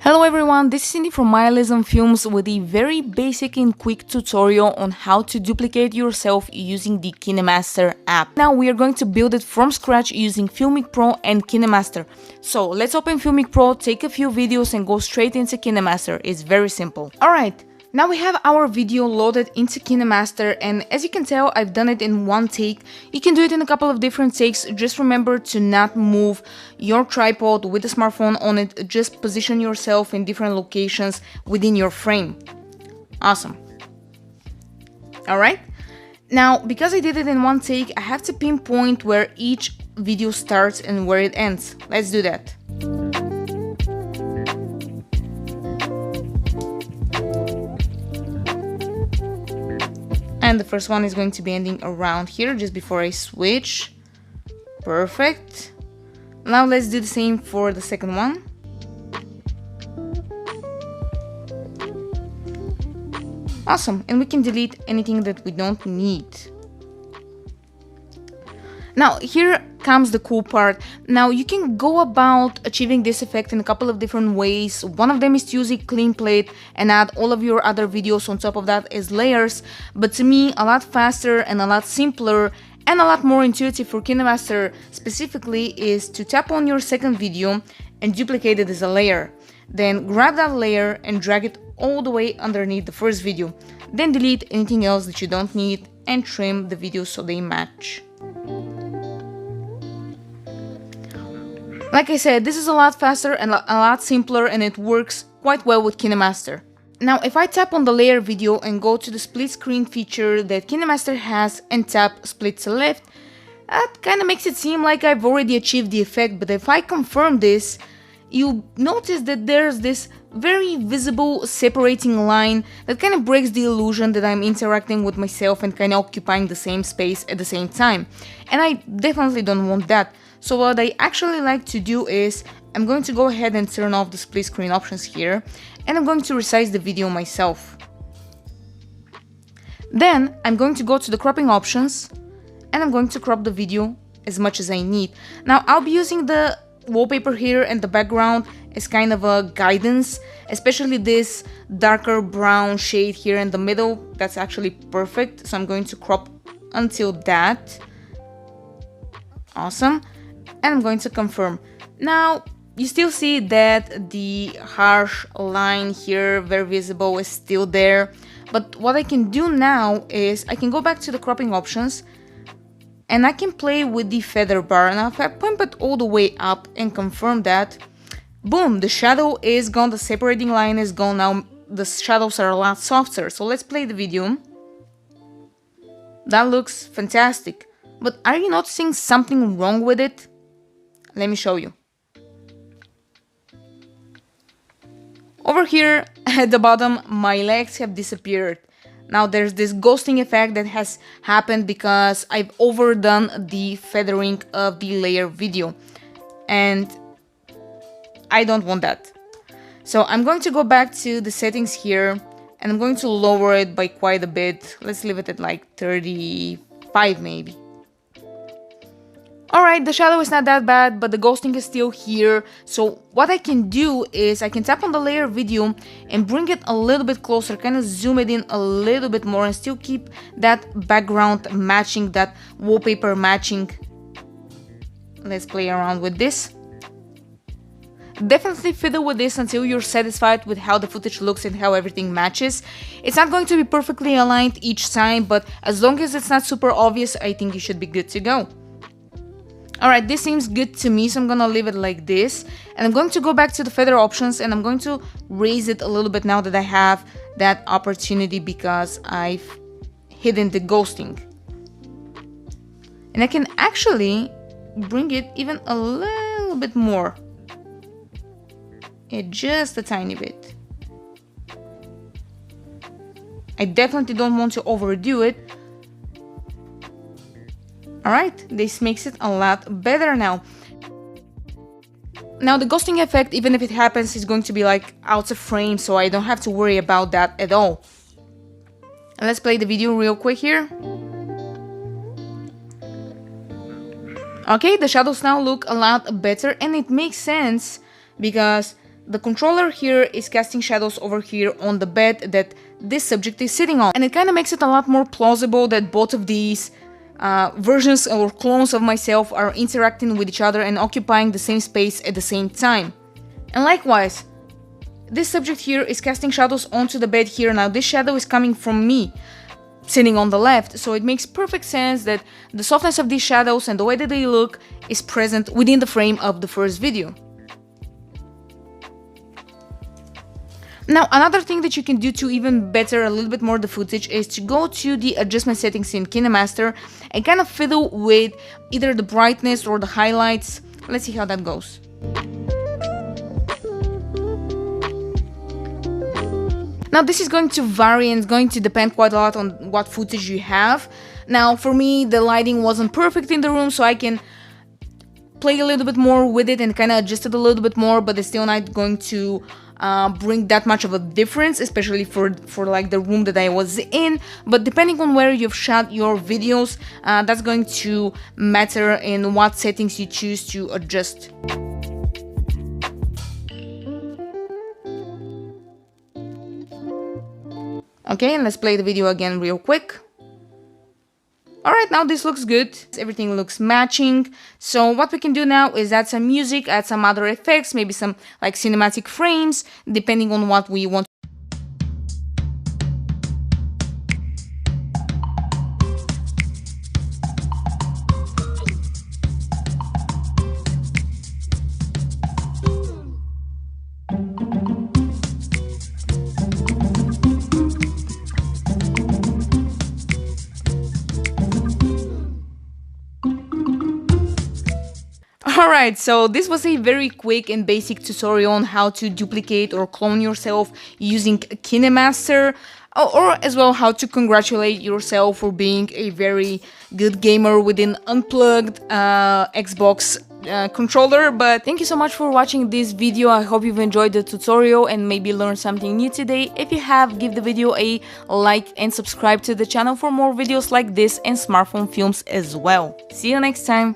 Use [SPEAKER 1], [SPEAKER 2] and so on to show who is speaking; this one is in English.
[SPEAKER 1] Hello everyone, this is Cindy from Myalism Films with a very basic and quick tutorial on how to duplicate yourself using the KineMaster app. Now we are going to build it from scratch using Filmic Pro and KineMaster. So let's open Filmic Pro, take a few videos and go straight into KineMaster. It's very simple. Alright. Now we have our video loaded into KineMaster, and as you can tell, I've done it in one take. You can do it in a couple of different takes. Just remember to not move your tripod with the smartphone on it. Just position yourself in different locations within your frame. Awesome. Alright. Now, because I did it in one take, I have to pinpoint where each video starts and where it ends. Let's do that. And the first one is going to be ending around here, just before I switch. Perfect. Now let's do the same for the second one. Awesome, and we can delete anything that we don't need. Now, here comes the cool part. Now, you can go about achieving this effect in a couple of different ways. One of them is to use a clean plate and add all of your other videos on top of that as layers. But to me, a lot faster and a lot simpler and a lot more intuitive for KineMaster specifically is to tap on your second video and duplicate it as a layer. Then grab that layer and drag it all the way underneath the first video. Then delete anything else that you don't need and trim the videos so they match. Like I said, this is a lot faster and a lot simpler, and it works quite well with KineMaster. Now, if I tap on the layer video and go to the split screen feature that KineMaster has and tap split to left, that kind of makes it seem like I've already achieved the effect, but if I confirm this, you notice that there's this very visible separating line that kind of breaks the illusion that I'm interacting with myself and kind of occupying the same space at the same time. And I definitely don't want that. So what I actually like to do is I'm going to go ahead and turn off the split screen options here, and I'm going to resize the video myself. Then I'm going to go to the cropping options and I'm going to crop the video as much as I need. Now I'll be using the wallpaper here and the background as kind of a guidance, especially this darker brown shade here in the middle. That's actually perfect, so I'm going to crop until that. Awesome. And I'm going to confirm. Now you still see that the harsh line here, very visible, is still there, but what I can do now is I can go back to the cropping options and I can play with the feather bar. Now if I pump it all the way up and confirm that, boom, the shadow is gone, the separating line is gone. Now the shadows are a lot softer. So let's play the video. That looks fantastic. But are you noticing something wrong with it? Let me show you. Over here at the bottom, my legs have disappeared. Now there's this ghosting effect that has happened because I've overdone the feathering of the layer video. And I don't want that. So I'm going to go back to the settings here and I'm going to lower it by quite a bit. Let's leave it at like 35 maybe. Alright, the shadow is not that bad, but the ghosting is still here. So what I can do is I can tap on the layer video and bring it a little bit closer, kind of zoom it in a little bit more and still keep that background matching, that wallpaper matching. Let's play around with this. Definitely fiddle with this until you're satisfied with how the footage looks and how everything matches. It's not going to be perfectly aligned each time, but as long as it's not super obvious, I think you should be good to go. Alright, this seems good to me, so I'm gonna leave it like this. And I'm going to go back to the feather options and I'm going to raise it a little bit now that I have that opportunity because I've hidden the ghosting. And I can actually bring it even a little bit more. Just a tiny bit. I definitely don't want to overdo it. Alright, this makes it a lot better now. Now the ghosting effect, even if it happens, is going to be like out of frame, so I don't have to worry about that at all. Let's play the video real quick here. Okay, the shadows now look a lot better, and it makes sense because the controller here is casting shadows over here on the bed that this subject is sitting on. And it kind of makes it a lot more plausible that both of these versions or clones of myself are interacting with each other and occupying the same space at the same time. And likewise, this subject here is casting shadows onto the bed here. Now this shadow is coming from me, sitting on the left, so it makes perfect sense that the softness of these shadows and the way that they look is present within the frame of the first video. Now, another thing that you can do to even better a little bit more the footage is to go to the adjustment settings in KineMaster and kind of fiddle with either the brightness or the highlights. Let's see how that goes. Now this is going to vary and it's going to depend quite a lot on what footage you have. Now for me, the lighting wasn't perfect in the room, so I can play a little bit more with it and kind of adjust it a little bit more, but it's still not going to bring that much of a difference, especially for like the room that I was in. But depending on where you've shot your videos, that's going to matter in what settings you choose to adjust. Okay, and let's play the video again real quick. Alright, now this looks good. Everything looks matching. So what we can do now is add some music, add some other effects, maybe some like cinematic frames, depending on what we want. Alright, so this was a very quick and basic tutorial on how to duplicate or clone yourself using KineMaster, or as well how to congratulate yourself for being a very good gamer with an unplugged Xbox controller. But thank you so much for watching this video. I hope you've enjoyed the tutorial and maybe learned something new today. If you have, give the video a like and subscribe to the channel for more videos like this and smartphone films as well. See you next time.